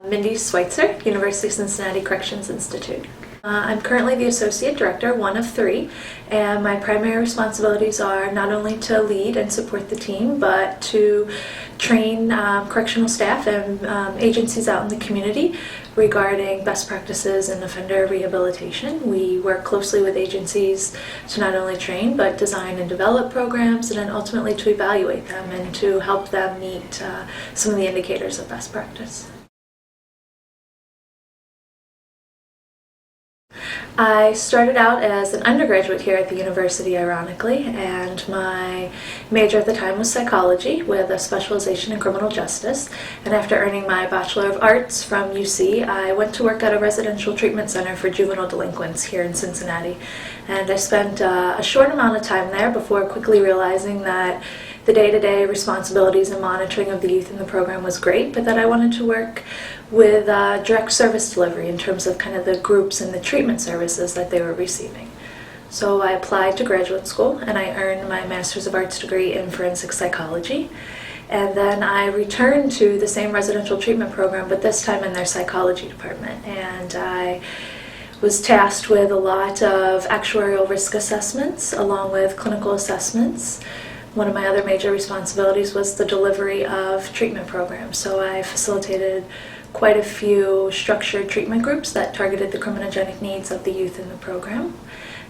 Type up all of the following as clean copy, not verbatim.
Mindy Schweitzer, University of Cincinnati Corrections Institute. I'm currently the Associate Director, one of 3, and my primary responsibilities are not only to lead and support the team, but to train correctional staff and agencies out in the community regarding best practices in offender rehabilitation. We work closely with agencies to not only train, but design and develop programs, and then ultimately to evaluate them and to help them meet some of the indicators of best practice. I started out as an undergraduate here at the university, ironically, and my major at the time was psychology with a specialization in criminal justice. And after earning my Bachelor of Arts from UC, I went to work at a residential treatment center for juvenile delinquents here in Cincinnati. And I spent a short amount of time there before quickly realizing that the day-to-day responsibilities and monitoring of the youth in the program was great, but that I wanted to work with direct service delivery in terms of kind of the groups and the treatment services that they were receiving. So I applied to graduate school and I earned my Master's of Arts degree in forensic psychology. And then I returned to the same residential treatment program, but this time in their psychology department. And I was tasked with a lot of actuarial risk assessments along with clinical assessments. One of my other major responsibilities was the delivery of treatment programs. So I facilitated quite a few structured treatment groups that targeted the criminogenic needs of the youth in the program.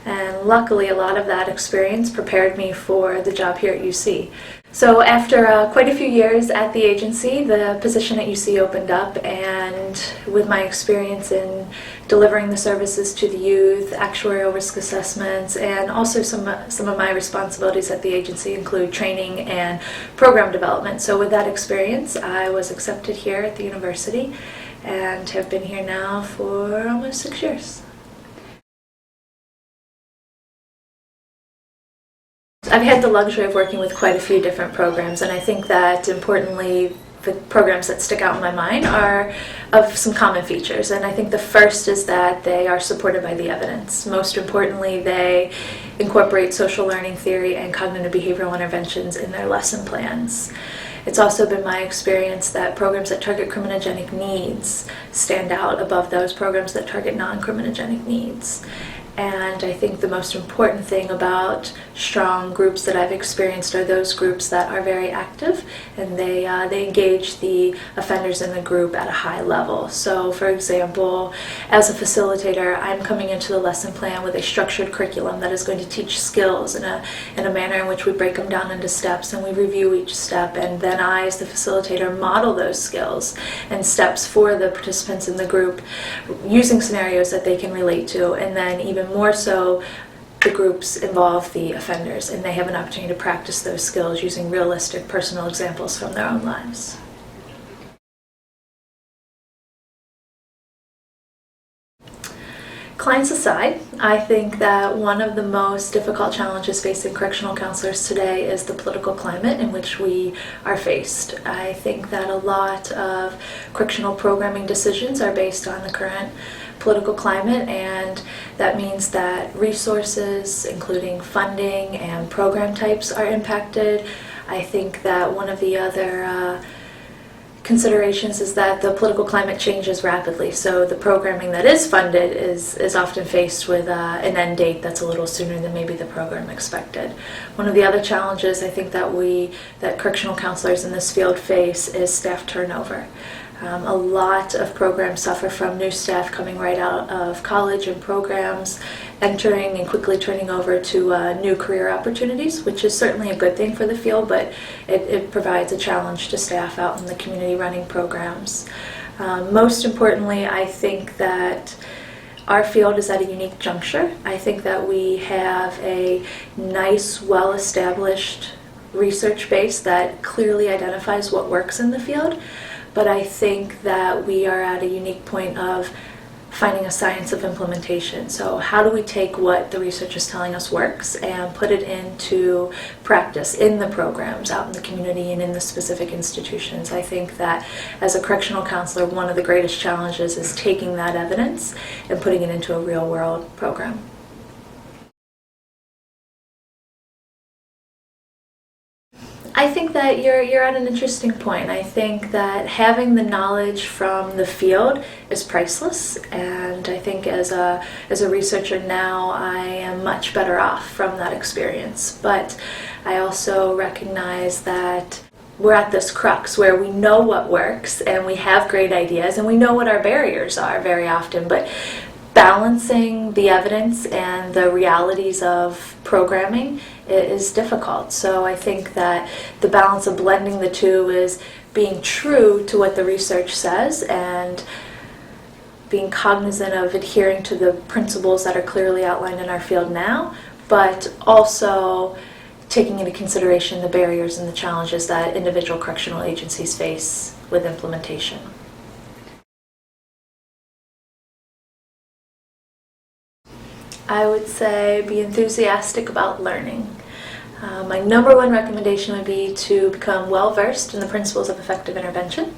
And luckily, a lot of that experience prepared me for the job here at UC. So after quite a few years at the agency, the position at UC opened up, and with my experience in delivering the services to the youth, actuarial risk assessments, and also some of my responsibilities at the agency include training and program development. So with that experience, I was accepted here at the university and have been here now for almost 6 years. I've had the luxury of working with quite a few different programs, and I think that importantly the programs that stick out in my mind are of some common features. And I think the first is that they are supported by the evidence. Most importantly, they incorporate social learning theory and cognitive behavioral interventions in their lesson plans. It's also been my experience that programs that target criminogenic needs stand out above those programs that target non-criminogenic needs. And I think the most important thing about strong groups that I've experienced are those groups that are very active and they engage the offenders in the group at a high level. So for example, as a facilitator, I'm coming into the lesson plan with a structured curriculum that is going to teach skills in a manner in which we break them down into steps and we review each step, and then I, as the facilitator, model those skills and steps for the participants in the group using scenarios that they can relate to, and then even more so, the groups involve the offenders and they have an opportunity to practice those skills using realistic personal examples from their own lives. Clients aside, I think that one of the most difficult challenges facing correctional counselors today is the political climate in which we are faced. I think that a lot of correctional programming decisions are based on the current political climate, and that means that resources, including funding and program types, are impacted. I think that one of the other considerations is that the political climate changes rapidly, so the programming that is funded is often faced with an end date that's a little sooner than maybe the program expected. One of the other challenges I think that correctional counselors in this field face is staff turnover. A lot of programs suffer from new staff coming right out of college and programs, entering and quickly turning over to new career opportunities, which is certainly a good thing for the field, but it provides a challenge to staff out in the community running programs. Most importantly, I think that our field is at a unique juncture. I think that we have a nice, well-established research base that clearly identifies what works in the field. But I think that we are at a unique point of finding a science of implementation. So how do we take what the research is telling us works and put it into practice in the programs, out in the community and in the specific institutions? I think that as a correctional counselor, one of the greatest challenges is taking that evidence and putting it into a real-world program. I think that you're at an interesting point. I think that having the knowledge from the field is priceless, and I think as a researcher now, I am much better off from that experience. But I also recognize that we're at this crux where we know what works and we have great ideas and we know what our barriers are very often, but balancing the evidence and the realities of programming is difficult. So I think that the balance of blending the two is being true to what the research says and being cognizant of adhering to the principles that are clearly outlined in our field now, but also taking into consideration the barriers and the challenges that individual correctional agencies face with implementation. I would say be enthusiastic about learning. My number one recommendation would be to become well-versed in the principles of effective intervention.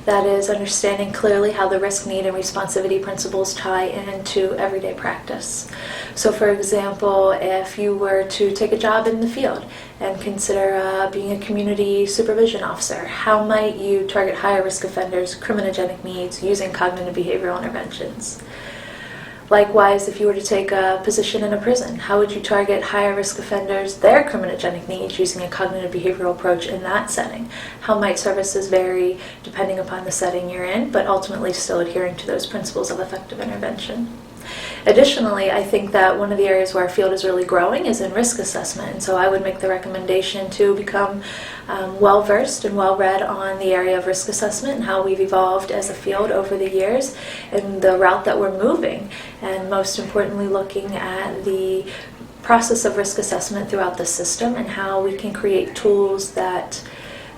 That is, understanding clearly how the risk, need, and responsivity principles tie into everyday practice. So for example, if you were to take a job in the field and consider being a community supervision officer, how might you target higher risk offenders' criminogenic needs using cognitive behavioral interventions? Likewise, if you were to take a position in a prison, how would you target higher risk offenders, their criminogenic needs, using a cognitive behavioral approach in that setting? How might services vary depending upon the setting you're in, but ultimately still adhering to those principles of effective intervention? Additionally, I think that one of the areas where our field is really growing is in risk assessment, and so I would make the recommendation to become well-versed and well-read on the area of risk assessment and how we've evolved as a field over the years and the route that we're moving, and most importantly looking at the process of risk assessment throughout the system and how we can create tools that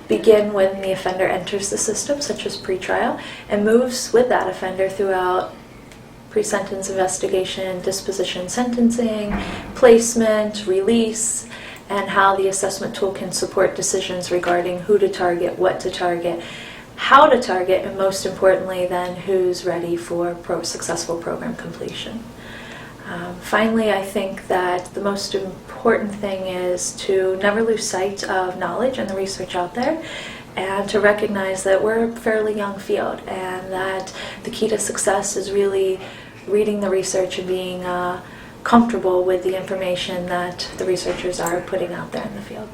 begin when the offender enters the system, such as pretrial, and moves with that offender throughout pre-sentence investigation, disposition sentencing, placement, release, and how the assessment tool can support decisions regarding who to target, what to target, how to target, and most importantly then who's ready for successful program completion. Finally, I think that the most important thing is to never lose sight of knowledge and the research out there, and to recognize that we're a fairly young field and that the key to success is really reading the research and being comfortable with the information that the researchers are putting out there in the field.